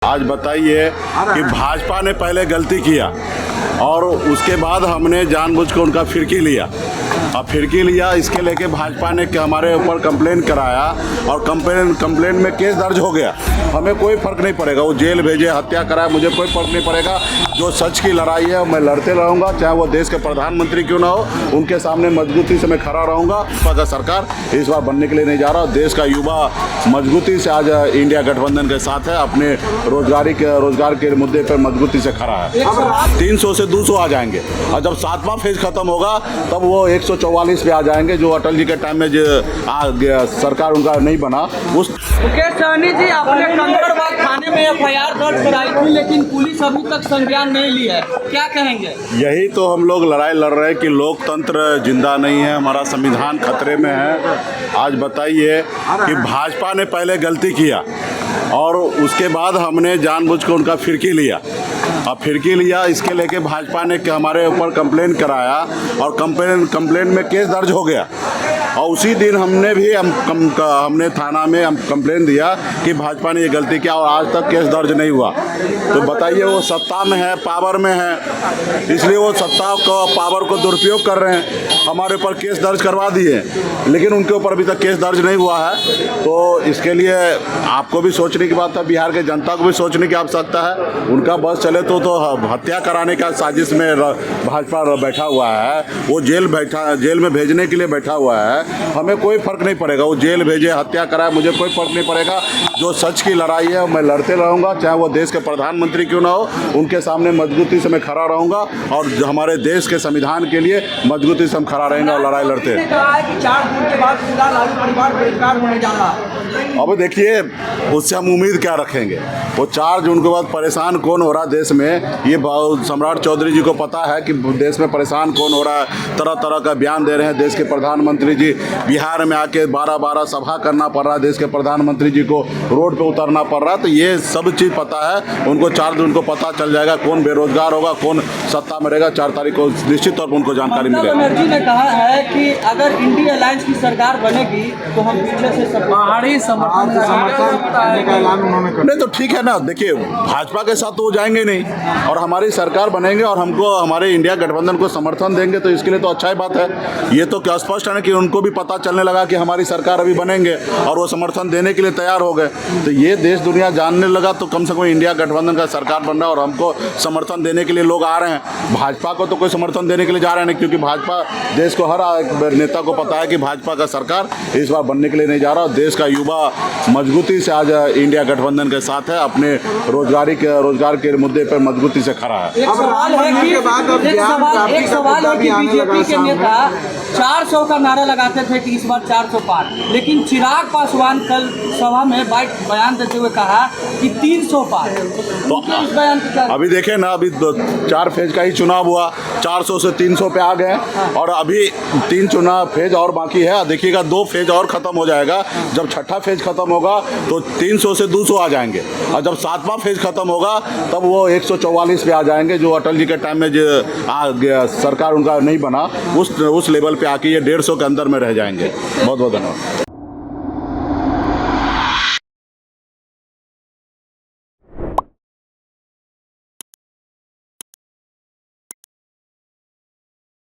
आज बताइए कि भाजपा ने पहले गलती किया और उसके बाद हमने जानबूझ के उनका फिरकी लिया। अब फिरकी लिया इसके लेके भाजपा ने हमारे ऊपर कंप्लेन कराया और कंप्लेन में केस दर्ज हो गया। हमें कोई फ़र्क नहीं पड़ेगा, वो जेल भेजे, हत्या कराए, मुझे कोई फ़र्क नहीं पड़ेगा। जो सच की लड़ाई है मैं लड़ते रहूँगा, चाहे वो देश के प्रधानमंत्री क्यों ना हो, उनके सामने मजबूती से मैं खड़ा रहूँगा। भाजपा सरकार इस बार बनने के लिए नहीं जा रहा। देश का युवा मजबूती से आज इंडिया गठबंधन के साथ है, अपने रोजगार के मुद्दे पर मजबूती से खड़ा है। 300 से 200 आ जाएंगे और जब 7वां फेज खत्म होगा तब वो 144 पे आ जाएंगे, जो अटल जी के टाइम में जो सरकार उनका नहीं बना। उस मुकेश सहनी जी, आपने कंकड़बाग थाने में एफआईआर दर्ज कराई थी, लेकिन पुलिस अभी तक संज्ञान नहीं ली है, क्या कहेंगे? यही तो हम लोग लड़ाई लड़ रहे हैं कि लोकतंत्र जिंदा नहीं है, हमारा संविधान खतरे में है। आज बताइए कि भाजपा ने पहले गलती किया और उसके बाद हमने जानबूझ के उनका फिरकी लिया। अब फिरकी लिया इसके लेके भाजपा ने हमारे ऊपर कंप्लेन कराया और कंप्लेन में केस दर्ज हो गया। और उसी दिन हमने थाना में कंप्लेन दिया कि भाजपा ने ये गलती किया और आज तक केस दर्ज नहीं हुआ। तो बताइए, वो सत्ता में है, पावर में है, इसलिए वो सत्ता को, पावर को दुरुपयोग कर रहे हैं। हमारे ऊपर केस दर्ज करवा दिए, लेकिन उनके ऊपर अभी तक केस दर्ज नहीं हुआ है। तो इसके लिए आपको भी सोचने की बात है, बिहार के जनता को भी सोचने की आवश्यकता है। उनका बस चले तो हत्या कराने का साजिश में भाजपा बैठा हुआ है, वो जेल में भेजने के लिए बैठा हुआ है। हमें कोई फ़र्क नहीं पड़ेगा, वो जेल भेजे, हत्या कराए, मुझे कोई फ़र्क नहीं पड़ेगा। जो सच की लड़ाई है मैं लड़ते रहूँगा, चाहे वो देश के प्रधानमंत्री क्यों ना हो, उनके सामने मजबूती से मैं खड़ा रहूँगा और हमारे देश के संविधान के लिए मजबूती से हम खड़ा रहेंगे और लड़ाई लड़ते हैं। 4 जून के बाद पूरा लालू परिवार बेरोजगार होने जा रहा है। अब देखिए, उससे हम उम्मीद क्या रखेंगे? वो 4 जून के बाद परेशान कौन हो रहा है देश में, ये सम्राट चौधरी जी को पता है कि देश में परेशान कौन हो रहा है। तरह तरह का बयान दे रहे हैं देश के प्रधानमंत्री जी। बिहार में आके 12-12 सभा करना पड़ रहा है, देश के प्रधानमंत्री जी को रोड पे उतरना पड़ रहा है। तो ये सब चीज़ पता है उनको। 4 जून को पता चल जाएगा कौन बेरोजगार होगा, कौन सत्ता में रहेगा। 4 तारीख को निश्चित तौर पर उनको जानकारी मिलेगी। ममता बनर्जी ने कहा है कि अगर इंडिया अलायंस की सरकार बनेगी तो हम पीछे से बाहरी समर्थन का ऐलान उन्होंने कर। नहीं तो ठीक है ना, देखिए भाजपा के साथ तो वो जाएंगे नहीं और हमारी सरकार बनेंगे और हमको हमारे इंडिया गठबंधन को समर्थन देंगे, तो इसके लिए तो अच्छा ही बात है। ये तो क्या स्पष्ट है ना कि उनको भी पता चलने लगा कि हमारी सरकार अभी बनेंगे और वो समर्थन देने के लिए तैयार हो गए। तो ये देश दुनिया जानने लगा तो कम से कम इंडिया गठबंधन का सरकार बन रहा है और हमको समर्थन देने के लिए लोग आ रहे हैं। भाजपा को तो कोई समर्थन देने के लिए जा रहे हैं, क्योंकि भाजपा देश को, हर नेता को पता है कि भाजपा का सरकार इस बार बनने के लिए नहीं जा रहा। देश का युवा मजबूती से आज इंडिया गठबंधन के साथ है, अपने रोजगार के मुद्दे पर मजबूती से खड़ा है। एक सवाल है कि बीजेपी के नेता 400 का नारा लगाते थे कि इस बार 400 पार, लेकिन चिराग पासवान कल सभा में बयान देते हुए कहा कि 300 पार। तो इस बयान की क्या? अभी देखें ना, अभी 4 फेज का ही चुनाव हुआ, 400 से 300 पे आ गए और अभी 3 चुनाव फेज और बाकी है। देखिएगा 2 फेज और ख़त्म हो जाएगा। जब 6ठा फेज ख़त्म होगा तो 300 से 200 आ जाएंगे और जब 7वां फेज खत्म होगा तब वो 144 पे आ जाएंगे, जो अटल जी के टाइम में जो सरकार उनका नहीं बना, उस लेवल पे आके ये 150 के अंदर में रह जाएंगे। बहुत बहुत धन्यवाद।